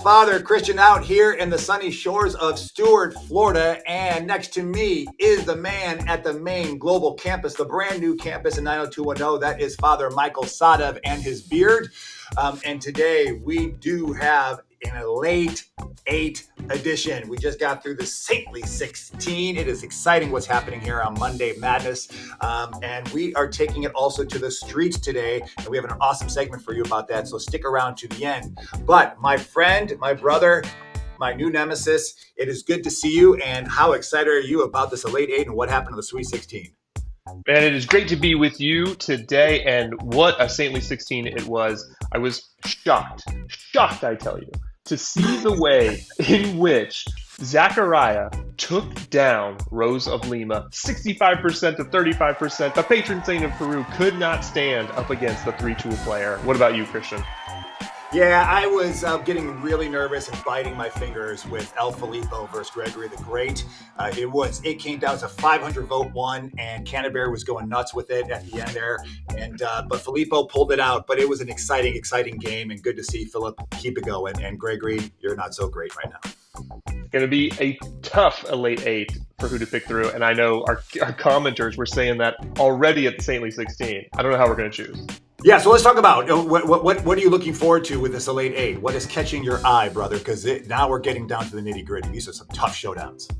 Father Christian out here in the sunny shores of Stuart, Florida. And next to me is the man at the main global campus, the brand new campus in 90210. That is Father Michael Sadev and his beard. And today we do have an Elate 8 edition. We just got through the Saintly 16. It is exciting what's happening here on Monday Madness. And we are taking it also to the streets today. And we have an awesome segment for you about that. So stick around to the end. But my friend, my brother, my new nemesis, it is good to see you. And how excited are you about this Elate 8 and what happened to the Sweet 16? Man, it is great to be with you today, and what a saintly 16 it was. I was shocked, I tell you, to see the way in which Zachariah took down Rose of Lima, 65% to 35%. The patron saint of Peru could not stand up against the 3-tool player. What about you, Christian? Yeah, I was getting really nervous and biting my fingers with El Filippo versus Gregory the Great. It came down to 500 vote one, and Canterbury was going nuts with it at the end there. And but Filippo pulled it out. But it was an exciting game, and good to see Philip keep it going. And Gregory, you're not so great right now. Going to be a tough Elate 8 for who to pick through, and I know our commenters were saying that already at the Saintly 16. I don't know how we're going to choose. Yeah, so let's talk about what are you looking forward to with this Elate 8? What is catching your eye, brother? Because now we're getting down to the nitty gritty. These are some tough showdowns.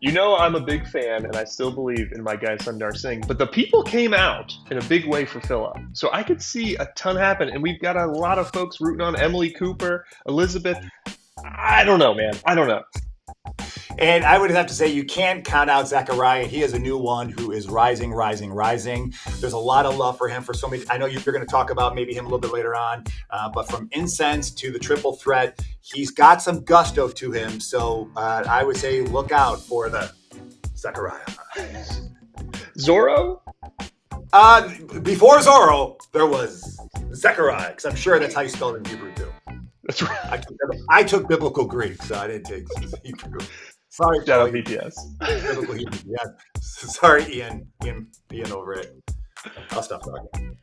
You know I'm a big fan, and I still believe in my guy Sundar Singh, but the people came out in a big way for Philip. So I could see a ton happen, and we've got a lot of folks rooting on Emily Cooper, Elizabeth. I don't know, man. I don't know. And I would have to say you can't count out Zachariah. He is a new one who is rising. There's a lot of love for him for so many. I know you're going to talk about maybe him a little bit later on, but from incense to the triple threat, he's got some gusto to him. So I would say look out for the Zachariah. Zorro? Before Zorro, there was Zechariah, because I'm sure that's how you spell it in Hebrew too. That's right. I took biblical Greek, so I didn't take Hebrew. Sorry, shout out BTS. Biblical Hebrew. Yeah. Sorry, Ian over it. I'll stop talking.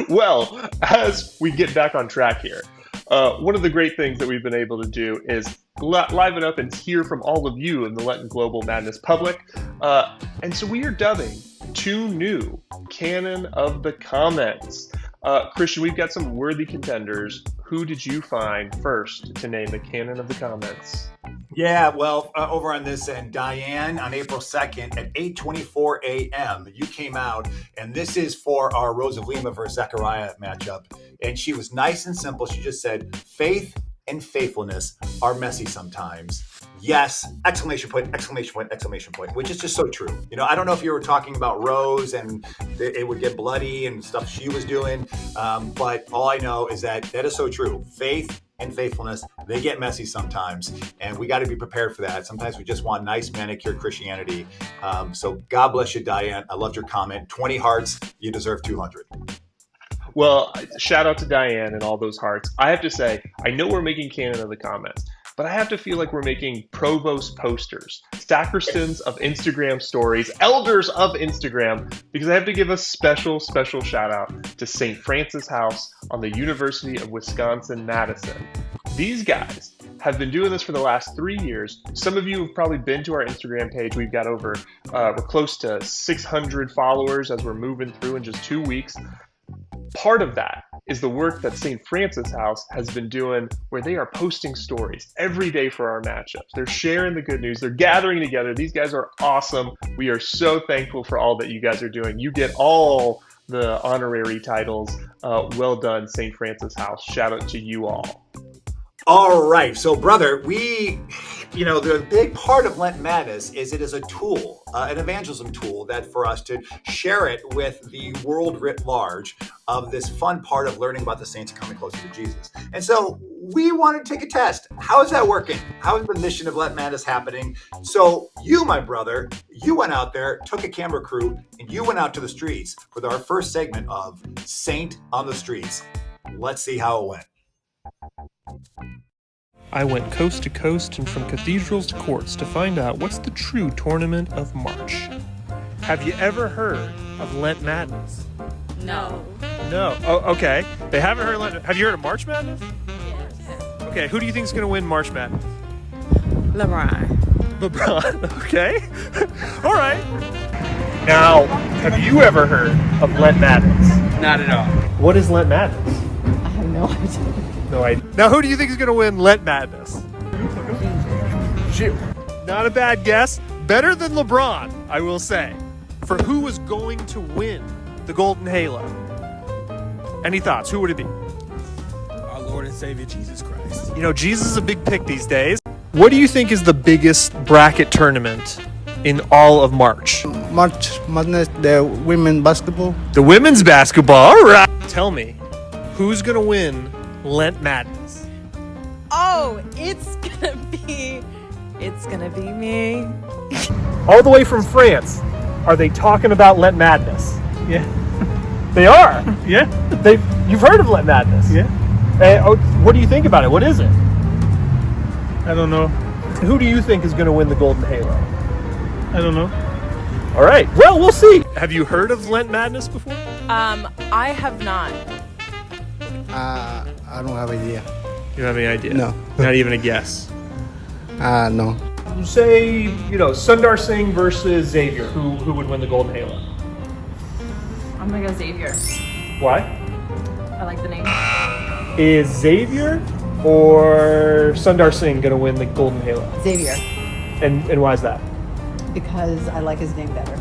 Well, as we get back on track here, one of the great things that we've been able to do is liven up and hear from all of you in the Lenten Global Madness public. And so we are dubbing 2 new Canon of the Comments. Christian, we've got some worthy contenders. Who did you find first to name the Canon of the Comments? Yeah, well, over on this end, Diane, on April 2nd at 8:24 a.m., you came out, and this is for our Rose of Lima versus Zechariah matchup. And she was nice and simple. She just said, faith and faithfulness are messy sometimes. Yes, exclamation point, which is just so true. You know, I don't know if you were talking about Rose and it would get bloody and stuff she was doing, but all I know is that is so true. Faith and faithfulness, they get messy sometimes, and we got to be prepared for that. Sometimes we just want nice manicured Christianity. So God bless you, Diane. I loved your comment. 20 hearts, you deserve 200. Well, shout out to Diane and all those hearts. I have to say, I know we're making Canon of the Comments, but I have to feel like we're making provost posters, sacristans of Instagram stories, elders of Instagram, because I have to give a special shout out to St. Francis House on the University of Wisconsin-Madison. These guys have been doing this for the last 3 years. Some of you have probably been to our Instagram page. We've got we're close to 600 followers as we're moving through in just 2 weeks. Part of that is the work that St. Francis House has been doing, where they are posting stories every day for our matchups. They're sharing the good news. They're gathering together. These guys are awesome. We are so thankful for all that you guys are doing. You get all the honorary titles. Well done, St. Francis House. Shout out to you all. All right. So, brother, the big part of Lent Madness is it is a tool, an evangelism tool that for us to share it with the world writ large of this fun part of learning about the saints coming closer to Jesus. And so we want to take a test. How is that working? How is the mission of Lent Madness happening? So you, my brother, you went out there, took a camera crew, and you went out to the streets for our first segment of Saint on the Streets. Let's see how it went. I went coast to coast and from cathedrals to courts to find out what's the true tournament of March. Have you ever heard of Lent Madness? No. No. Oh, okay. They haven't heard of Lent. Have you heard of March Madness? Yes. Okay, who do you think is going to win March Madness? LeBron. Okay. All right. Now, have you ever heard of Lent Madness? Not at all. What is Lent Madness? I have no idea. No idea. Now, who do you think is going to win Lent Madness? Shoot. Not a bad guess. Better than LeBron, I will say. For who is going to win the Golden Halo? Any thoughts? Who would it be? Our Lord and Savior Jesus Christ. You know, Jesus is a big pick these days. What do you think is the biggest bracket tournament in all of March? March Madness, the women basketball. The women's basketball. All right. Tell me, who's going to win Lent Madness? Oh, it's gonna be me. All the way from France, are they talking about Lent Madness? Yeah. They are. Yeah. You've heard of Lent Madness? Yeah. What do you think about it? What is it? I don't know. Who do you think is going to win the Golden Halo? I don't know. All right. Well, we'll see. Have you heard of Lent Madness before? I have not. I don't have idea. You don't have any idea? No. Not even a guess. No. Say, Sundar Singh versus Xavier. Who would win the Golden Halo? I'm gonna go Xavier. Why? I like the name. Is Xavier or Sundar Singh going to win the Golden Halo? Xavier, And why is that? because I like his name better.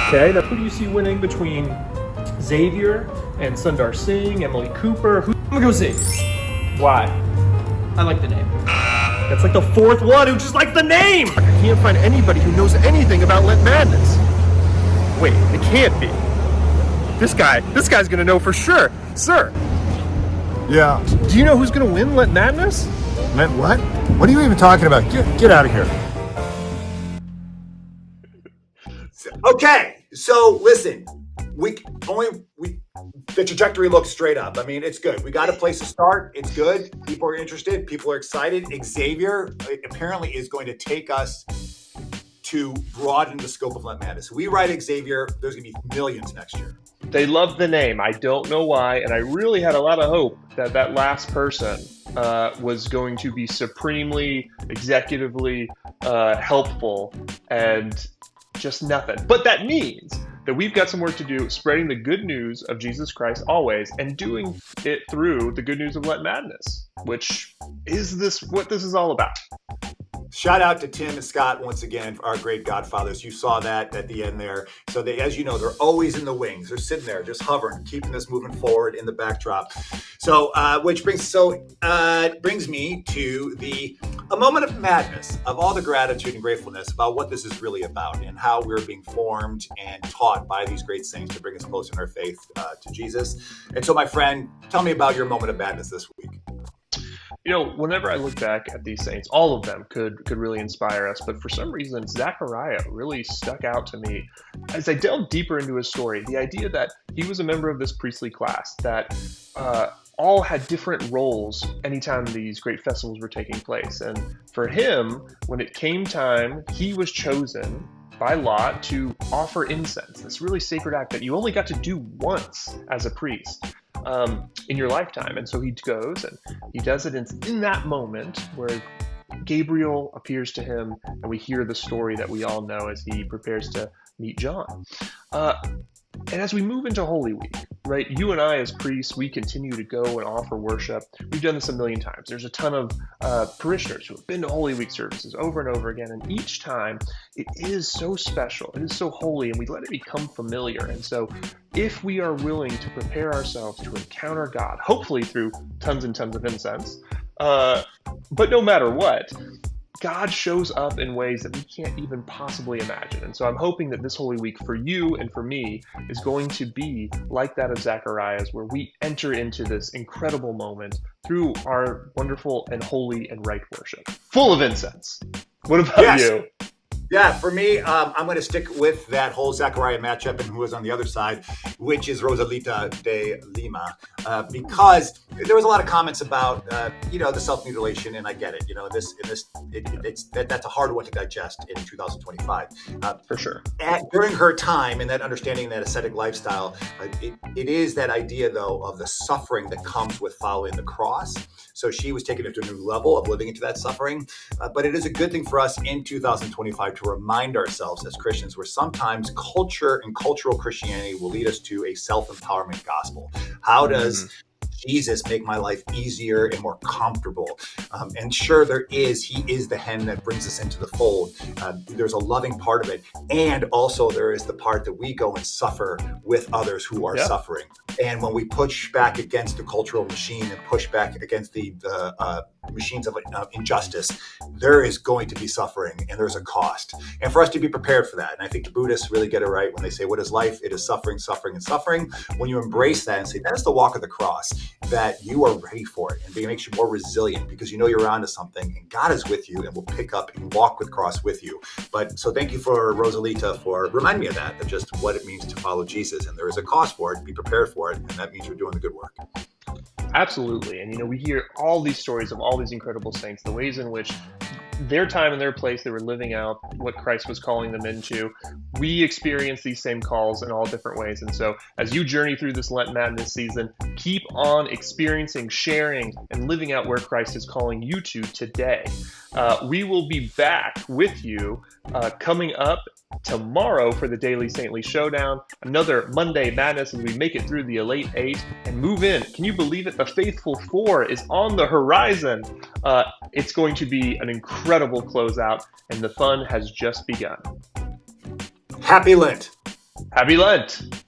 Okay. Now, who do you see winning between Xavier and Sundar Singh, Emily Cooper? I'm gonna go Xavier. Why? I like the name. That's like the fourth one who just likes the name! I can't find anybody who knows anything about Lent Madness. Wait, it can't be. This guy's gonna know for sure. Sir, Yeah. do you know who's gonna win Lent Madness? Meant what? What are you even talking about? Get out of here. Okay, so listen, the trajectory looks straight up. I mean, it's good. We got a place to start. It's good. People are interested. People are excited. Xavier apparently is going to take us to broaden the scope of Lent Madness. We write Xavier, there's going to be millions next year. They love the name. I don't know why, and I really had a lot of hope that that last person was going to be supremely, executively helpful, and just nothing. But that means that we've got some work to do spreading the good news of Jesus Christ always, and doing it through the good news of Lent Madness, which is what this is all about. Shout out to Tim and Scott once again, our great godfathers. You saw that at the end there. So they, as you know, they're always in the wings. They're sitting there, just hovering, keeping this moving forward in the backdrop. So, which brings me to a moment of madness, of all the gratitude and gratefulness about what this is really about and how we're being formed and taught by these great saints to bring us closer in our faith to Jesus. And so, my friend, tell me about your moment of madness this week. Whenever I look back at these saints, all of them could really inspire us. But for some reason, Zechariah really stuck out to me. As I delved deeper into his story, the idea that he was a member of this priestly class that all had different roles anytime these great festivals were taking place. And for him, when it came time, he was chosen by lot to offer incense, this really sacred act that you only got to do once as a priest in your lifetime. And so he goes and he does it in that moment where Gabriel appears to him, and we hear the story that we all know as he prepares to meet John. And as we move into Holy Week, right, you and I as priests, we continue to go and offer worship. We've done this a million times. There's a ton of parishioners who have been to Holy Week services over and over again. And each time it is so special. It is so holy, and we let it become familiar. And so if we are willing to prepare ourselves to encounter God, hopefully through tons and tons of incense, but no matter what, God shows up in ways that we can't even possibly imagine. And so I'm hoping that this Holy Week for you and for me is going to be like that of Zacharias, where we enter into this incredible moment through our wonderful and holy and right worship, full of incense. What about Yes. you? Yeah, for me, I'm going to stick with that whole Zachariah matchup and who is on the other side, which is Rosalita de Lima, because there was a lot of comments about, the self-mutilation, and I get it. That's a hard one to digest in 2025. For sure. During her time and that understanding that ascetic lifestyle, it is that idea, though, of the suffering that comes with following the cross. So she was taken into a new level of living into that suffering. But it is a good thing for us in 2025 to remind ourselves as Christians where sometimes culture and cultural Christianity will lead us to a self-empowerment gospel. How does Jesus make my life easier and more comfortable? And sure, he is the hen that brings us into the fold. There's a loving part of it. And also there is the part that we go and suffer with others who are suffering. And when we push back against the cultural machine and push back against the machines of injustice, there is going to be suffering and there's a cost. And for us to be prepared for that. And I think the Buddhists really get it right when they say, what is life? It is suffering, suffering, and suffering. When you embrace that and say, that is the walk of the cross, that you are ready for it. And it makes you more resilient because you know you're onto something and God is with you and will pick up and walk with cross with you. But so thank you for Rosalita for reminding me of that, of just what it means to follow Jesus. And there is a cost for it. Be prepared for it. And that means you're doing the good work. Absolutely. And, we hear all these stories of all these incredible saints, the ways in which their time and their place, they were living out what Christ was calling them into. We experience these same calls in all different ways. And so as you journey through this Lent Madness season, keep on experiencing, sharing, and living out where Christ is calling you to today. We will be back with you coming up tomorrow for the Daily Saintly Showdown, another Monday Madness as we make it through the Elate 8 and move in. Can you believe it? The Faithful 4 is on the horizon. It's going to be an incredible closeout, and the fun has just begun. Happy Lent. Happy Lent.